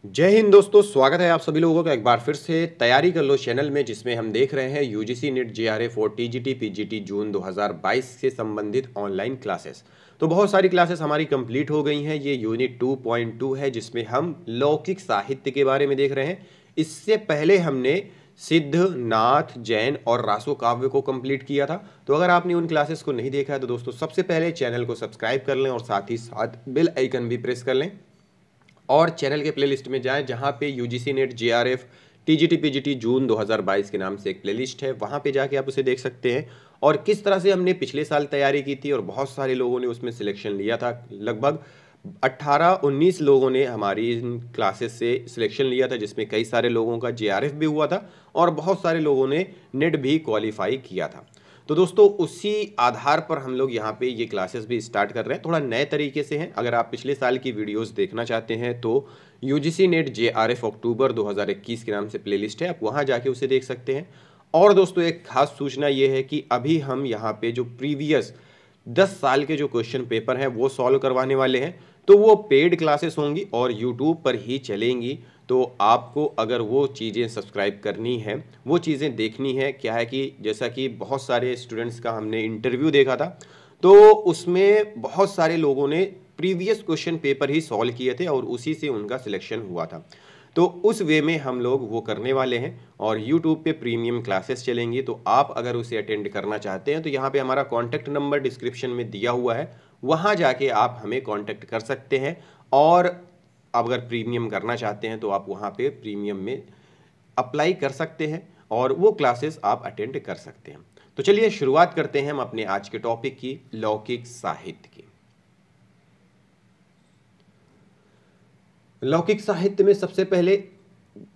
जय हिंद दोस्तों, स्वागत है आप सभी लोगों का एक बार फिर से तैयारी कर लो चैनल में, जिसमें हम देख रहे हैं यूजीसी नीट जेआरएफ और टीजीटी पीजीटी जून 2022 से संबंधित ऑनलाइन क्लासेस। तो बहुत सारी क्लासेस हमारी कंप्लीट हो गई हैं। ये यूनिट 2.2 है, जिसमें हम लौकिक साहित्य के बारे में देख रहे हैं। इससे पहले हमने सिद्ध, नाथ, जैन और रासो काव्य को कंप्लीट किया था। तो अगर आपने उन क्लासेस को नहीं देखा है तो दोस्तों सबसे पहले चैनल को सब्सक्राइब कर लें और साथ ही साथ बेल आइकन भी प्रेस कर लें और चैनल के प्लेलिस्ट में जाएं, जहां पे UGC NET JRF TGT PGT June 2022 के नाम से एक प्लेलिस्ट है। वहां पे जाके आप उसे देख सकते हैं और किस तरह से हमने पिछले साल तैयारी की थी और बहुत सारे लोगों ने उसमें सिलेक्शन लिया था। लगभग 18-19 लोगों ने हमारी इन क्लासेस से सिलेक्शन लिया था, जिसमें कई सारे लोगों का जेआरएफ भी हुआ था और बहुत सारे लोगों ने नेट भी क्वालिफाई किया था। तो दोस्तों उसी आधार पर हम लोग यहाँ पे ये क्लासेस भी स्टार्ट कर रहे हैं, थोड़ा नए तरीके से हैं। अगर आप पिछले साल की वीडियोस देखना चाहते हैं तो यूजीसी नेट जेआरएफ अक्टूबर 2021 के नाम से प्लेलिस्ट है, आप वहाँ जाके उसे देख सकते हैं। और दोस्तों एक खास सूचना ये है कि अभी हम यहाँ पे जो प्रीवियस 10 साल के जो क्वेश्चन पेपर हैं वो सॉल्व करवाने वाले हैं। तो वो पेड क्लासेस होंगी और यूट्यूब पर ही चलेंगी। तो आपको अगर वो चीज़ें सब्सक्राइब करनी है, वो चीज़ें देखनी है, क्या है कि जैसा कि बहुत सारे स्टूडेंट्स का हमने इंटरव्यू देखा था, तो उसमें बहुत सारे लोगों ने प्रीवियस क्वेश्चन पेपर ही सॉल्व किए थे और उसी से उनका सिलेक्शन हुआ था। तो उस वे में हम लोग वो करने वाले हैं और यूट्यूब पे प्रीमियम क्लासेस चलेंगी। तो आप अगर उसे अटेंड करना चाहते हैं तो यहाँ पे हमारा कॉन्टैक्ट नंबर डिस्क्रिप्शन में दिया हुआ है, वहाँ जाके आप हमें कॉन्टैक्ट कर सकते हैं। और अगर प्रीमियम करना चाहते हैं तो आप वहाँ पे प्रीमियम में अप्लाई कर सकते हैं और वो क्लासेस आप अटेंड कर सकते हैं। तो चलिए शुरुआत करते हैं हम अपने आज के टॉपिक की, लौकिक साहित्य की। लौकिक साहित्य में सबसे पहले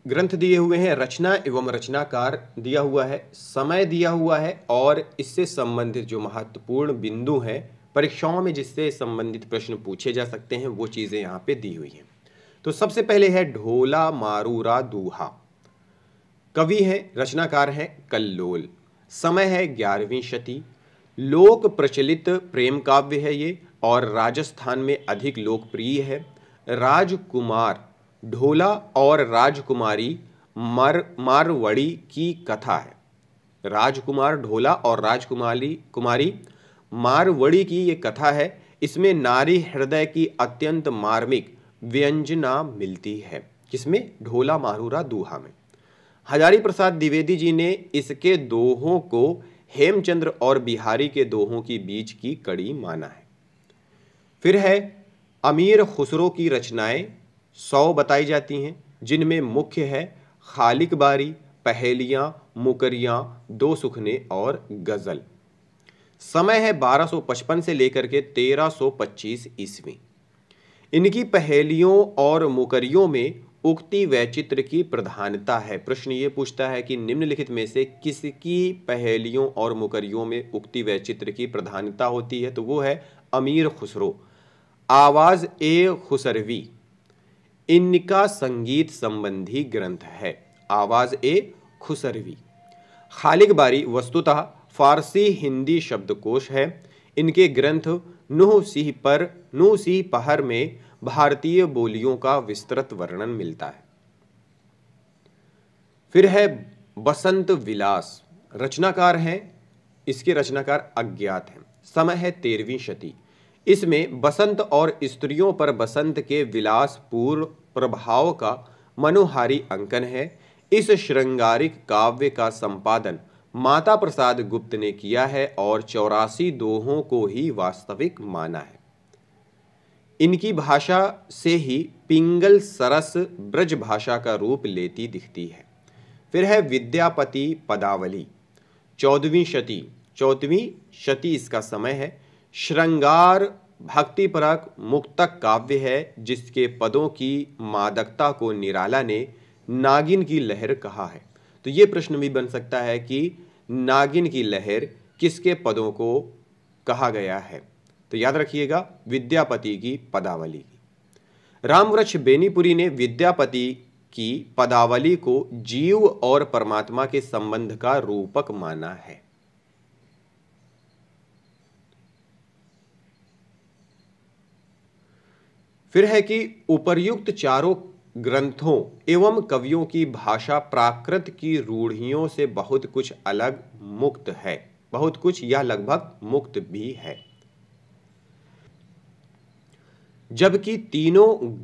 ग्रंथ दिए हुए हैं, रचना एवं रचनाकार दिया हुआ है, समय दिया हुआ है और इससे संबंधित जो महत्वपूर्ण बिंदु हैं परीक्षाओं में जिससे संबंधित प्रश्न पूछे जा सकते हैं, वो चीज़ें यहाँ पे दी हुई हैं। तो सबसे पहले है ढोला मारूरा दूहा। कवि है, रचनाकार है कल्लोल। समय है 11वीं शती। लोक प्रचलित प्रेम काव्य है ये और राजस्थान में अधिक लोकप्रिय है। राजकुमार ढोला और राजकुमारी मारवड़ी की कथा है। राजकुमार ढोला और राजकुमारी कुमारी मारवड़ी की ये कथा है। इसमें नारी हृदय की अत्यंत मार्मिक व्यंजना मिलती है। किसमें? ढोला मारूरा दूहा में। हजारी प्रसाद द्विवेदी जी ने इसके दोहों को हेमचंद्र और बिहारी के दोहों की बीच की कड़ी माना है। फिर है अमीर खुसरो की रचनाएं 100 बताई जाती हैं, जिनमें मुख्य है खालिक बारी, पहेलियां, मुकरियां, दो सुखने और गजल। समय है 1255 से लेकर के 1325 ईस्वी। इनकी पहेलियों और मुकरियों में उक्ति वैचित्र की प्रधानता है। प्रश्न ये पूछता है कि निम्नलिखित में से किसकी पहेलियों और मुकरियों में उक्ति वैचित्र की प्रधानता होती है? तो वो है अमीर खुसरो। आवाज ए खुसरवी इनका संगीत संबंधी ग्रंथ है। आवाज ए खुसरवी। खालिक बारी वस्तुतः फारसी हिंदी शब्दकोश है। इनके ग्रंथ नूह सिंह पहर में भारतीय बोलियों का विस्तृत वर्णन मिलता है। फिर है बसंत विलास। रचनाकार हैं, इसके रचनाकार अज्ञात हैं। समय है 13वीं शती। इसमें बसंत और स्त्रियों पर बसंत के विलासपूर्ण प्रभाव का मनोहारी अंकन है। इस श्रृंगारिक काव्य का संपादन माता प्रसाद गुप्त ने किया है और 84 दोहों को ही वास्तविक माना है। इनकी भाषा से ही पिंगल सरस ब्रज भाषा का रूप लेती दिखती है। फिर है विद्यापति पदावली। 14वीं शती इसका समय है। श्रृंगार भक्तिपरक मुक्तक काव्य है, जिसके पदों की मादकता को निराला ने नागिन की लहर कहा है। तो ये प्रश्न भी बन सकता है कि नागिन की लहर किसके पदों को कहा गया है? तो याद रखिएगा विद्यापति की पदावली की। रामवृक्ष बेनीपुरी ने विद्यापति की पदावली को जीव और परमात्मा के संबंध का रूपक माना है। फिर है कि उपर्युक्त चारों ग्रंथों एवं कवियों की भाषा प्राकृत की रूढ़ियों से बहुत कुछ अलग मुक्त है, बहुत कुछ या लगभग मुक्त भी है। जबकि तीनों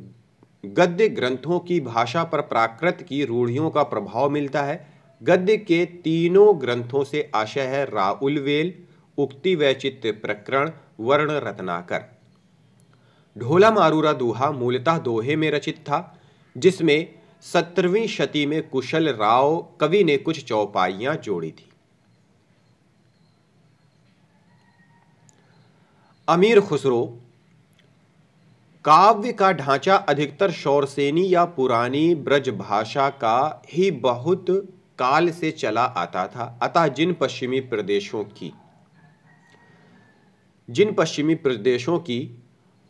गद्य ग्रंथों की भाषा पर प्राकृत की रूढ़ियों का प्रभाव मिलता है। गद्य के तीनों ग्रंथों से आशय है राउलवेल, उक्ति वैचित्र्य प्रकरण, वर्ण रत्नाकर। ढोला मारूरा दोहा मूलतः दोहे में रचित था, जिसमें 17वीं शती में कुशल राव कवि ने कुछ चौपाइयां जोड़ी थी। अमीर खुसरो काव्य का ढांचा अधिकतर शौरसेनी या पुरानी ब्रज भाषा का ही बहुत काल से चला आता था। अतः जिन पश्चिमी प्रदेशों की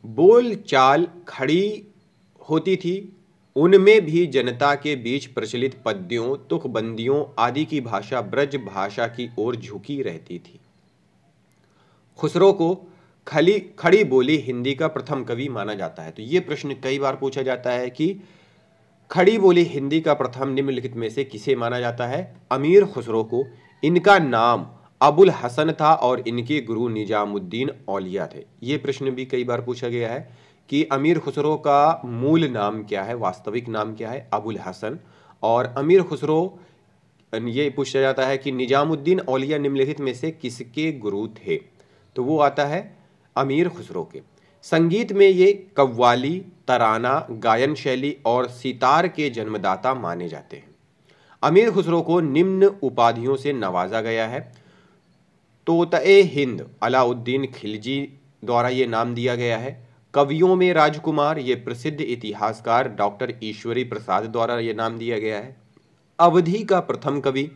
बोलचाल खड़ी होती थी, उनमें भी जनता के बीच प्रचलित पद्यों, तुकबंदियों आदि की भाषा ब्रज भाषा की ओर झुकी रहती थी। खुसरो को खड़ी बोली हिंदी का प्रथम कवि माना जाता है। तो ये प्रश्न कई बार पूछा जाता है कि खड़ी बोली हिंदी का प्रथम निम्नलिखित में से किसे माना जाता है? अमीर खुसरो को। इनका नाम अबुल हसन था और इनके गुरु निजामुद्दीन औलिया थे। ये प्रश्न भी कई बार पूछा गया है कि अमीर खुसरो का मूल नाम क्या है, वास्तविक नाम क्या है? अबुल हसन। और अमीर खुसरो, ये पूछा जाता है कि निजामुद्दीन औलिया निम्नलिखित में से किसके गुरु थे? तो वो आता है अमीर खुसरो के। संगीत में ये कव्वाली, तराना, गायन शैली और सितार के जन्मदाता माने जाते हैं। अमीर खुसरो को निम्न उपाधियों से नवाजा गया है। तोता-ए हिंद अलाउद्दीन खिलजी द्वारा ये नाम दिया गया है। कवियों में राजकुमार, ये प्रसिद्ध इतिहासकार डॉक्टर ईश्वरी प्रसाद द्वारा ये नाम दिया गया है। अवधि का प्रथम कवि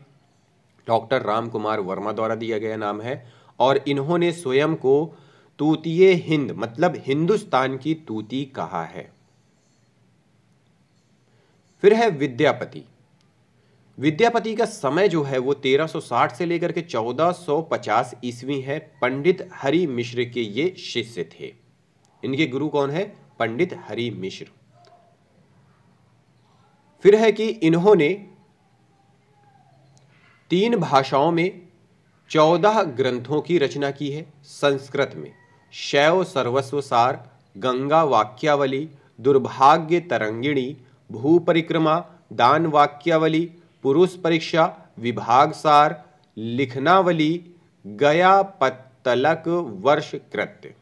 डॉक्टर राम कुमार वर्मा द्वारा दिया गया नाम है और इन्होंने स्वयं को तूतीये हिंद मतलब हिंदुस्तान की तूती कहा है। फिर है विद्यापति। विद्यापति का समय जो है वो 1360 से लेकर के 1450 ईस्वी है। पंडित हरि मिश्र के ये शिष्य थे। इनके गुरु कौन है? पंडित हरि मिश्र। फिर है कि इन्होंने 3 भाषाओं में 14 ग्रंथों की रचना की है। संस्कृत में शैव सर्वस्व सार, गंगा वाक्यावली, दुर्भाग्य तरंगिणी, भू परिक्रमा, दान वाक्यावली, पुरुष परीक्षा, विभाग सार, लिखनावली, गया पत्तलक, वर्ष कृत्य।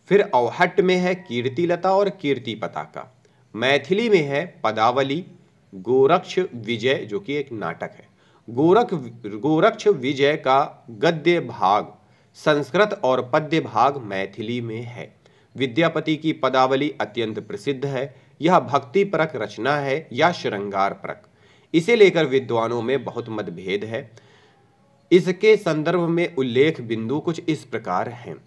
फिर अवहट्ट में है कीर्तिलता और कीर्ति पताका। मैथिली में है पदावली, गोरक्ष विजय जो कि एक नाटक है। गोरक्ष विजय का गद्य भाग संस्कृत और पद्य भाग मैथिली में है। विद्यापति की पदावली अत्यंत प्रसिद्ध है। यह भक्ति परक रचना है या श्रृंगार परक। इसे लेकर विद्वानों में बहुत मतभेद है। इसके संदर्भ में उल्लेख बिंदु कुछ इस प्रकार हैं।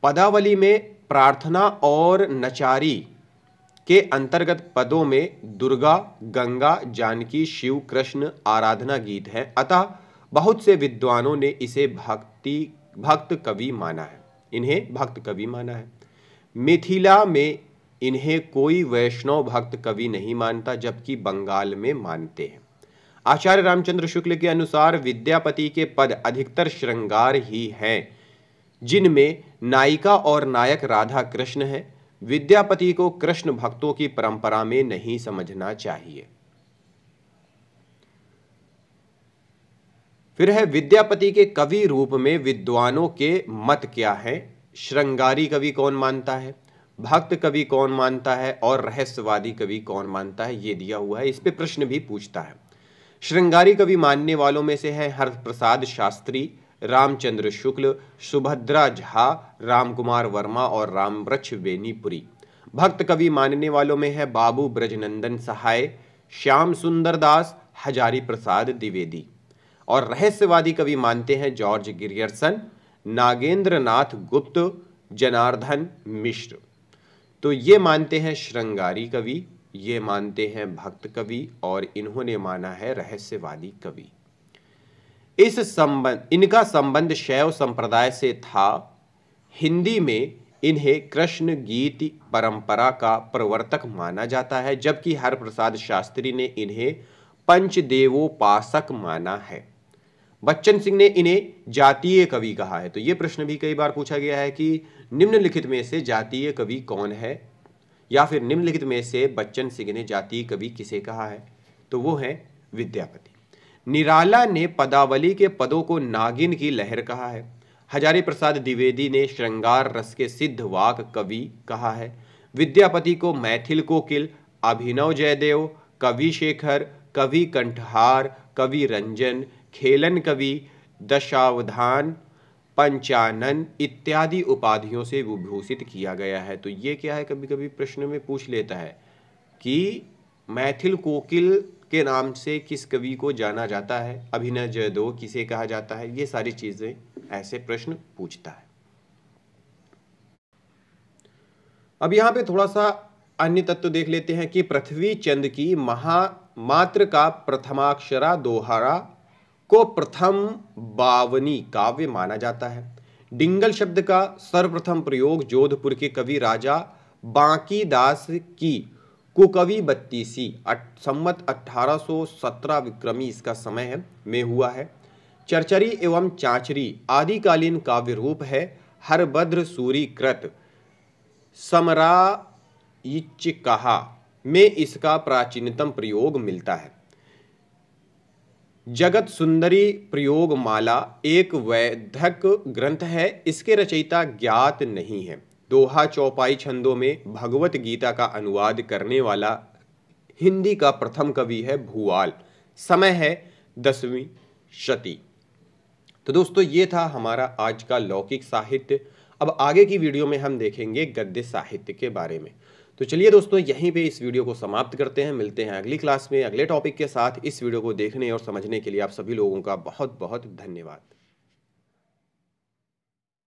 पदावली में प्रार्थना और नचारी के अंतर्गत पदों में दुर्गा, गंगा, जानकी, शिव, कृष्ण आराधना गीत हैं। अतः बहुत से विद्वानों ने इसे भक्त कवि माना है। इन्हें भक्त कवि माना है। मिथिला में इन्हें कोई वैष्णव भक्त कवि नहीं मानता, जबकि बंगाल में मानते हैं। आचार्य रामचंद्र शुक्ल के अनुसार विद्यापति के पद अधिकतर श्रृंगार ही हैं, जिनमें नायिका और नायक राधा कृष्ण है। विद्यापति को कृष्ण भक्तों की परंपरा में नहीं समझना चाहिए। फिर है विद्यापति के कवि रूप में विद्वानों के मत क्या है? श्रृंगारी कवि कौन मानता है, भक्त कवि कौन मानता है और रहस्यवादी कवि कौन मानता है, ये दिया हुआ है। इस पे प्रश्न भी पूछता है। श्रृंगारी कवि मानने वालों में से है हरप्रसाद शास्त्री, रामचंद्र शुक्ल, सुभद्रा झा, रामकुमार वर्मा और रामवृक्ष बेनीपुरी। भक्त कवि मानने वालों में है बाबू ब्रजनंदन सहाय, श्याम सुंदर दास, हजारी प्रसाद द्विवेदी। और रहस्यवादी कवि मानते हैं जॉर्ज गिरियर्सन, नागेंद्र नाथ गुप्त, जनार्दन मिश्र। तो ये मानते हैं श्रृंगारी कवि, ये मानते हैं भक्त कवि और इन्होंने माना है रहस्यवादी कवि। इनका संबंध शैव संप्रदाय से था। हिंदी में इन्हें कृष्ण गीत परंपरा का प्रवर्तक माना जाता है, जबकि हरप्रसाद शास्त्री ने इन्हें पंचदेवोपासक माना है। बच्चन सिंह ने इन्हें जातीय कवि कहा है। तो ये प्रश्न भी कई बार पूछा गया है कि निम्नलिखित में से जातीय कवि कौन है, या फिर निम्नलिखित में से बच्चन सिंह ने जातीय कवि किसे कहा है, तो वो है विद्यापति। निराला ने पदावली के पदों को नागिन की लहर कहा है। हजारी प्रसाद द्विवेदी ने श्रृंगार रस के सिद्ध वाक कवि कहा है। विद्यापति को मैथिल कोकिल, अभिनव जयदेव, कवि शेखर, कवि कंठहार, कवि रंजन, खेलन कवि, दशावधान, पंचानन इत्यादि उपाधियों से विभूषित किया गया है। तो ये क्या है, कभी कभी प्रश्न में पूछ लेता है कि मैथिल कोकिल के नाम से किस कवि को जाना जाता है, अभिनव जयदेव किसे कहा जाता है, ये सारी चीजें ऐसे प्रश्न पूछता है। अब यहां पे थोड़ा सा अन्य तत्व देख लेते हैं कि पृथ्वी चंद की महामात्र का प्रथमाक्षरा दोहरा को प्रथम बावनी काव्य माना जाता है। डिंगल शब्द का सर्वप्रथम प्रयोग जोधपुर के कवि राजा बांकीदास की कुकवि बत्तीसी संवत 1817 विक्रमी इसका समय है में हुआ है। चरचरी एवं चांचरी आदिकालीन काव्य रूप है। हरभद्र सूरी कृत समरायिचिकाहा में इसका प्राचीनतम प्रयोग मिलता है। जगत सुंदरी प्रयोग माला एक वैदिक ग्रंथ है, इसके रचयिता ज्ञात नहीं है। दोहा चौपाई छंदों में भगवत गीता का अनुवाद करने वाला हिंदी का प्रथम कवि है भूवाल। समय है 10वीं शती। तो दोस्तों ये था हमारा आज का लौकिक साहित्य। अब आगे की वीडियो में हम देखेंगे गद्य साहित्य के बारे में। तो चलिए दोस्तों यहीं पे इस वीडियो को समाप्त करते हैं। मिलते हैं अगली क्लास में अगले टॉपिक के साथ। इस वीडियो को देखने और समझने के लिए आप सभी लोगों का बहुत बहुत धन्यवाद।